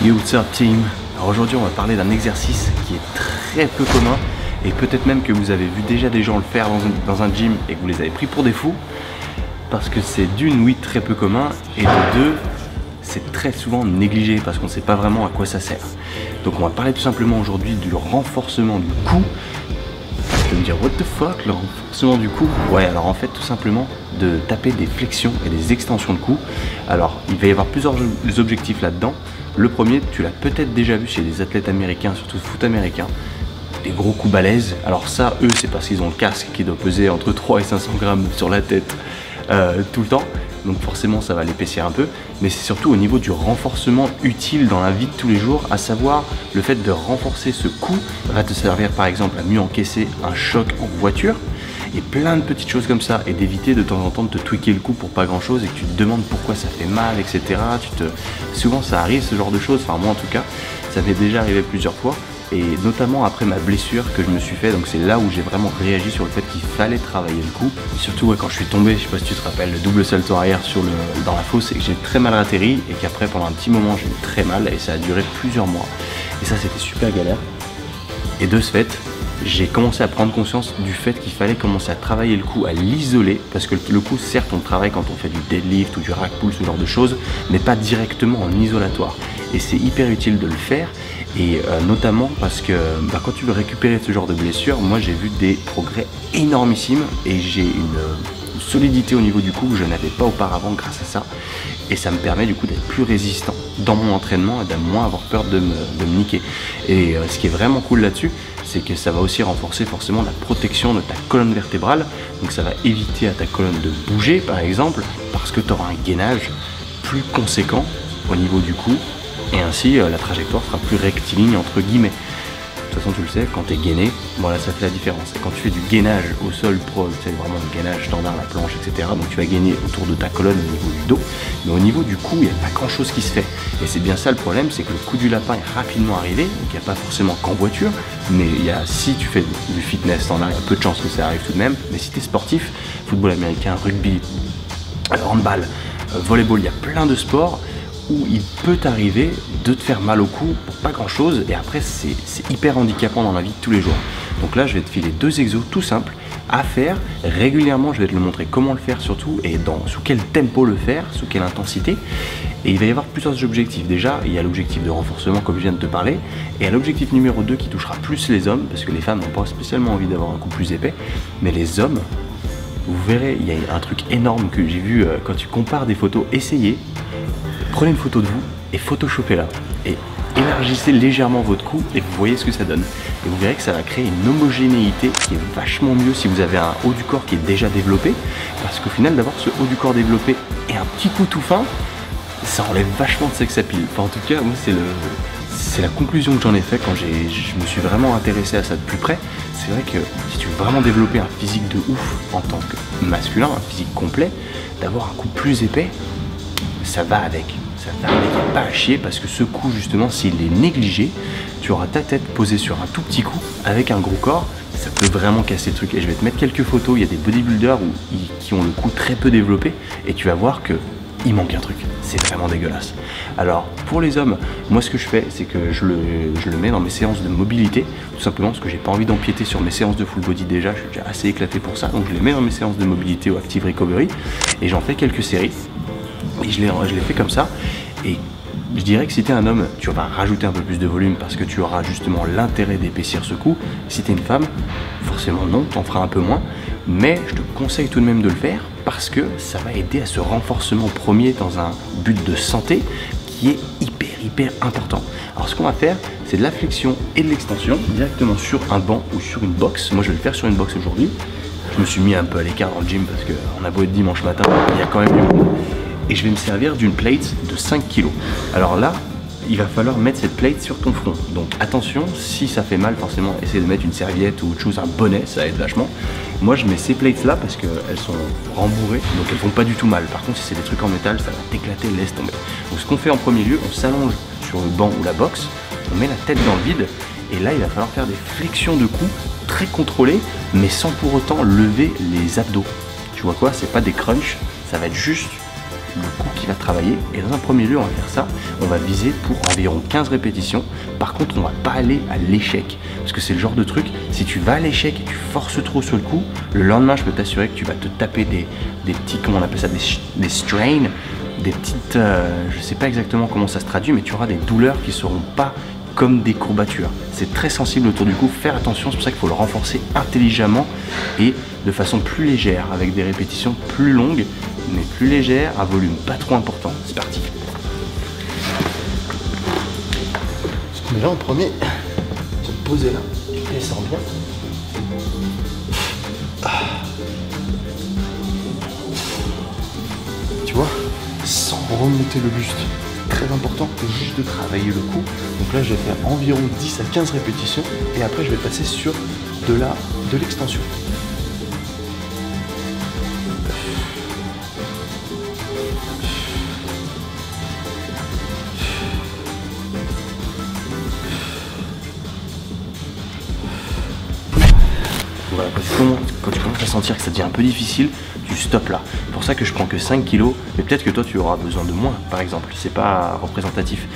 Yo, what's up team? Alors aujourd'hui on va parler d'un exercice qui est très peu commun et peut-être même que vous avez vu déjà des gens le faire dans un gym et que vous les avez pris pour des fous parce que c'est d'une, oui, très peu commun et de deux, c'est très souvent négligé parce qu'on ne sait pas vraiment à quoi ça sert. Donc on va parler tout simplement aujourd'hui du renforcement du cou. Je vais me dire what the fuck, le renforcement du cou? Ouais, alors en fait tout simplement de taper des flexions et des extensions de cou. Alors il va y avoir plusieurs objectifs là-dedans. Le premier, tu l'as peut-être déjà vu chez les athlètes américains, surtout foot américain, des gros coups balèzes. Alors ça, eux, c'est parce qu'ils ont le casque qui doit peser entre 3 et 500 grammes sur la tête tout le temps. Donc forcément, ça va l'épaissir un peu. Mais c'est surtout au niveau du renforcement utile dans la vie de tous les jours, à savoir le fait de renforcer ce cou va te servir par exemple à mieux encaisser un choc en voiture. Et plein de petites choses comme ça, et d'éviter de temps en temps de te tweaker le cou pour pas grand chose et que tu te demandes pourquoi ça fait mal, etc. Souvent ça arrive ce genre de choses, enfin moi en tout cas, ça m'est déjà arrivé plusieurs fois, et notamment après ma blessure que je me suis fait, donc c'est là où j'ai vraiment réagi sur le fait qu'il fallait travailler le cou. Surtout ouais, quand je suis tombé, je sais pas si tu te rappelles, le double salto arrière dans la fosse et que j'ai très mal atterri et qu'après pendant un petit moment j'ai eu très mal et ça a duré plusieurs mois. Et ça c'était super galère. Et de ce fait, j'ai commencé à prendre conscience du fait qu'il fallait commencer à travailler le cou, à l'isoler, parce que le cou, certes, on le travaille quand on fait du deadlift ou du rack pull, ce genre de choses, mais pas directement en isolatoire. Et c'est hyper utile de le faire, et notamment parce que quand tu veux récupérer ce genre de blessure, moi j'ai vu des progrès énormissimes, et j'ai une solidité au niveau du cou que je n'avais pas auparavant grâce à ça, et ça me permet du coup d'être plus résistant dans mon entraînement et de moins avoir peur de me niquer. Et ce qui est vraiment cool là-dessus, c'est que ça va aussi renforcer forcément la protection de ta colonne vertébrale, donc ça va éviter à ta colonne de bouger par exemple, parce que tu auras un gainage plus conséquent au niveau du cou, et ainsi la trajectoire sera plus rectiligne entre guillemets. De toute façon tu le sais, quand tu es gainé, voilà, ça fait la différence. Et quand tu fais du gainage au sol pro, c'est vraiment le gainage standard, la planche, etc. Donc tu vas gainer autour de ta colonne au niveau du dos, mais au niveau du cou, il n'y a pas grand chose qui se fait. Et c'est bien ça le problème, c'est que le coup du lapin est rapidement arrivé, donc il n'y a pas forcément qu'en voiture, mais si tu fais du fitness standard, il y a peu de chances que ça arrive tout de même. Mais si tu es sportif, football américain, rugby, handball, volleyball, il y a plein de sports où il peut t'arriver de te faire mal au cou pour pas grand chose, et après c'est hyper handicapant dans la vie de tous les jours. Donc là je vais te filer deux exos tout simples à faire régulièrement, je vais te le montrer comment le faire surtout, et sous quel tempo le faire, sous quelle intensité. Et il va y avoir plusieurs objectifs. Déjà il y a l'objectif de renforcement comme je viens de te parler, et l'objectif numéro 2 qui touchera plus les hommes, parce que les femmes n'ont pas spécialement envie d'avoir un cou plus épais, mais les hommes, vous verrez, il y a un truc énorme que j'ai vu quand tu compares des photos. Essayez, prenez une photo de vous et photoshopez-la et élargissez légèrement votre cou et vous voyez ce que ça donne. Et vous verrez que ça va créer une homogénéité qui est vachement mieux si vous avez un haut du corps qui est déjà développé, parce qu'au final d'avoir ce haut du corps développé et un petit cou tout fin, ça enlève vachement de sex appeal. Enfin en tout cas moi c'est la conclusion que j'en ai fait quand je me suis vraiment intéressé à ça de plus près. C'est vrai que si tu veux vraiment développer un physique de ouf en tant que masculin, un physique complet, d'avoir un cou plus épais, ça va avec, il n'y a pas à chier, parce que ce coup justement, s'il est négligé, tu auras ta tête posée sur un tout petit coup avec un gros corps, ça peut vraiment casser le truc. Et je vais te mettre quelques photos, il y a des bodybuilders qui ont le cou très peu développé, et tu vas voir que il manque un truc, c'est vraiment dégueulasse. Alors pour les hommes, moi ce que je fais, c'est que je le mets dans mes séances de mobilité, tout simplement parce que j'ai pas envie d'empiéter sur mes séances de full body déjà, je suis déjà assez éclaté pour ça, donc je les mets dans mes séances de mobilité au Active Recovery, et j'en fais quelques séries. Et je l'ai fait comme ça, et je dirais que si tu es un homme, tu vas rajouter un peu plus de volume parce que tu auras justement l'intérêt d'épaissir ce cou. Si tu es une femme, forcément non, tu en feras un peu moins, mais je te conseille tout de même de le faire parce que ça va aider à ce renforcement premier dans un but de santé qui est hyper important. Alors ce qu'on va faire, c'est de la flexion et de l'extension directement sur un banc ou sur une box. Moi je vais le faire sur une box aujourd'hui. Je me suis mis un peu à l'écart dans le gym parce qu'on a beau être dimanche matin, il y a quand même du monde. Et je vais me servir d'une plate de 5 kg. Alors là, il va falloir mettre cette plate sur ton front. Donc attention, si ça fait mal, forcément, essaye de mettre une serviette ou autre chose, un bonnet, ça aide vachement. Moi, je mets ces plates là parce qu'elles sont rembourrées, donc elles font pas du tout mal. Par contre, si c'est des trucs en métal, ça va t'éclater, laisse tomber. Donc ce qu'on fait en premier lieu, on s'allonge sur le banc ou la box, on met la tête dans le vide, et là, il va falloir faire des flexions de cou très contrôlées, mais sans pour autant lever les abdos. Tu vois quoi? C'est pas des crunchs, ça va être juste le cou qui va travailler. Et dans un premier lieu, on va faire ça. On va viser pour environ 15 répétitions. Par contre, on va pas aller à l'échec. Parce que c'est le genre de truc, si tu vas à l'échec et tu forces trop sur le coup, le lendemain, je peux t'assurer que tu vas te taper des petits, comment on appelle ça, des strains, des petites, je sais pas exactement comment ça se traduit, mais tu auras des douleurs qui seront pas comme des courbatures. C'est très sensible autour du cou, faire attention, c'est pour ça qu'il faut le renforcer intelligemment et de façon plus légère, avec des répétitions plus longues, mais plus légères, à volume pas trop important. C'est parti. Mais là en premier, tu vas te poser là, tu descends bien. Tu vois, sans remonter le buste. Très important, c'est juste de travailler le cou. Donc là, je vais faire environ 10 à 15 répétitions et après, je vais passer sur de l'extension. Voilà, quand tu commences à sentir que ça devient un peu difficile, tu stoppes là. C'est pour ça que je prends que 5 kilos, mais peut-être que toi tu auras besoin de moins par exemple, c'est pas représentatif.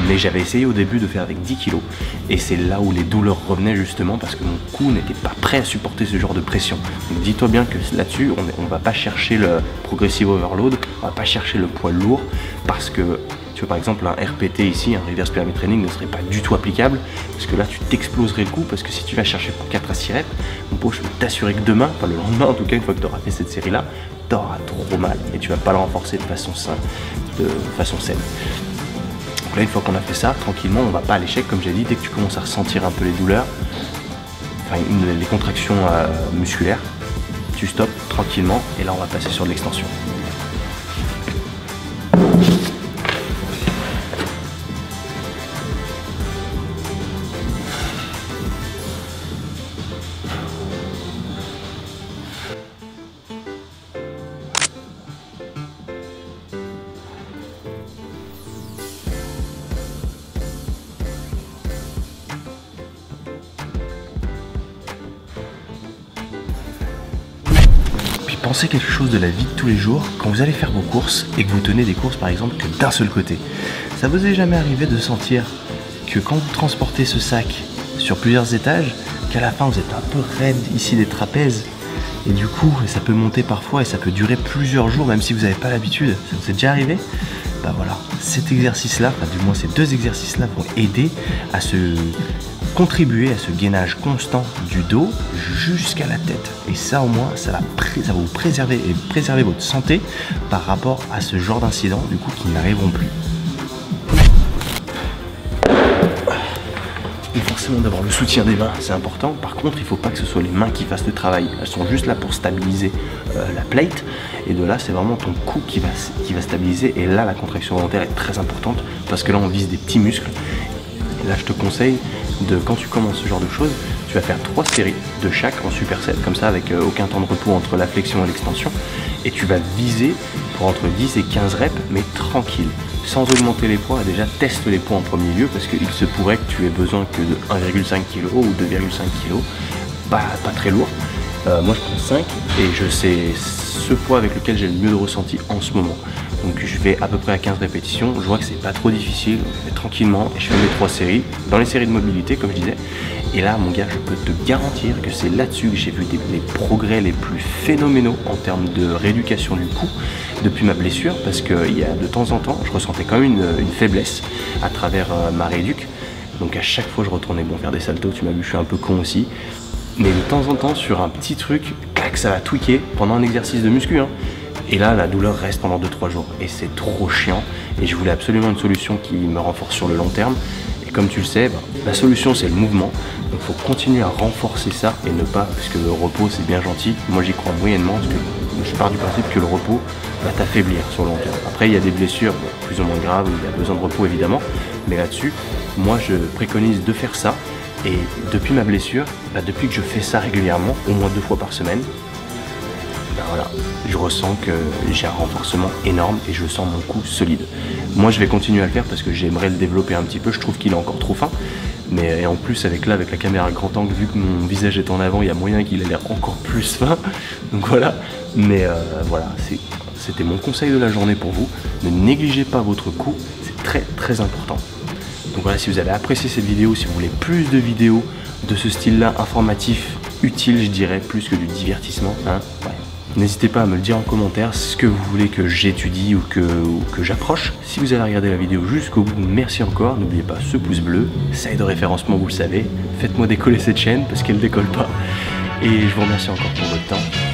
Mais j'avais essayé au début de faire avec 10 kilos et c'est là où les douleurs revenaient justement parce que mon cou n'était pas prêt à supporter ce genre de pression. Donc dis-toi bien que là-dessus, on va pas chercher le progressive overload, on va pas chercher le poids lourd parce que tu vois, par exemple, un RPT ici, un reverse pyramid training ne serait pas du tout applicable parce que là, tu t'exploserais le cou parce que si tu vas chercher pour 4 à 6 reps, mon pauvre, je peux t'assurer que demain, enfin le lendemain en tout cas, une fois que tu auras fait cette série-là, tu auras trop mal et tu vas pas le renforcer de façon saine. Donc là, une fois qu'on a fait ça, tranquillement, on va pas à l'échec, comme j'ai dit, dès que tu commences à ressentir un peu les douleurs, enfin les contractions musculaires, tu stoppes tranquillement et là, on va passer sur de l'extension. Pensez quelque chose de la vie de tous les jours quand vous allez faire vos courses et que vous tenez des courses par exemple que d'un seul côté. Ça vous est jamais arrivé de sentir que quand vous transportez ce sac sur plusieurs étages, qu'à la fin vous êtes un peu raide ici des trapèzes et du coup ça peut monter parfois et ça peut durer plusieurs jours même si vous n'avez pas l'habitude. Ça vous est déjà arrivé? Bah voilà, cet exercice-là, enfin du moins ces deux exercices-là vont aider à contribuer à ce gainage constant du dos jusqu'à la tête. Et ça au moins, ça va vous préserver et préserver votre santé par rapport à ce genre d'incidents du coup qui n'arriveront plus. Et forcément d'avoir le soutien des mains, c'est important. Par contre, il ne faut pas que ce soit les mains qui fassent le travail. Elles sont juste là pour stabiliser la plate. Et de là, c'est vraiment ton cou qui va stabiliser. Et là, la contraction volontaire est très importante parce que là, on vise des petits muscles. Et là, je te conseille quand tu commences ce genre de choses, tu vas faire 3 séries de chaque en superset, comme ça avec aucun temps de repos entre la flexion et l'extension. Et tu vas viser pour entre 10 et 15 reps, mais tranquille, sans augmenter les poids. Déjà, teste les poids en premier lieu, parce qu'il se pourrait que tu aies besoin que de 1,5 kg ou 2,5 kg, pas très lourd. Moi, je prends 5 et je sais ce poids avec lequel j'ai le mieux de ressenti en ce moment. Donc je vais à peu près à 15 répétitions, je vois que c'est pas trop difficile, je vais tranquillement et je fais mes 3 séries, dans les séries de mobilité comme je disais. Et là mon gars, je peux te garantir que c'est là-dessus que j'ai vu les progrès les plus phénoménaux en termes de rééducation du cou depuis ma blessure, parce qu'il y a de temps en temps, je ressentais quand même une faiblesse à travers ma rééduque. Donc à chaque fois je retournais faire des saltos, tu m'as vu, je suis un peu con aussi. Mais de temps en temps sur un petit truc, clac, ça va tweaker pendant un exercice de muscu, hein. Et là, la douleur reste pendant 2-3 jours. Et c'est trop chiant. Et je voulais absolument une solution qui me renforce sur le long terme. Et comme tu le sais, la solution, c'est le mouvement. Donc, il faut continuer à renforcer ça et ne pas, parce que le repos, c'est bien gentil. Moi, j'y crois moyennement, parce que je pars du principe que le repos va t'affaiblir sur le long terme. Après, il y a des blessures plus ou moins graves, où il y a besoin de repos, évidemment. Mais là-dessus, moi, je préconise de faire ça. Et depuis ma blessure, depuis que je fais ça régulièrement, au moins 2 fois par semaine, voilà, je ressens que j'ai un renforcement énorme et je sens mon cou solide. Moi je vais continuer à le faire parce que j'aimerais le développer un petit peu, je trouve qu'il est encore trop fin. Mais et en plus avec la caméra grand angle, vu que mon visage est en avant, il y a moyen qu'il ait l'air encore plus fin. Donc voilà, mais voilà, c'était mon conseil de la journée pour vous. Ne négligez pas votre coût, c'est très très important. Donc voilà, si vous avez apprécié cette vidéo, si vous voulez plus de vidéos de ce style-là, informatif, utile, je dirais, plus que du divertissement, hein, ouais. N'hésitez pas à me le dire en commentaire ce que vous voulez que j'étudie ou que j'accroche. Si vous avez regardé la vidéo jusqu'au bout, merci encore. N'oubliez pas ce pouce bleu, ça aide au référencement, vous le savez. Faites-moi décoller cette chaîne parce qu'elle décolle pas. Et je vous remercie encore pour votre temps.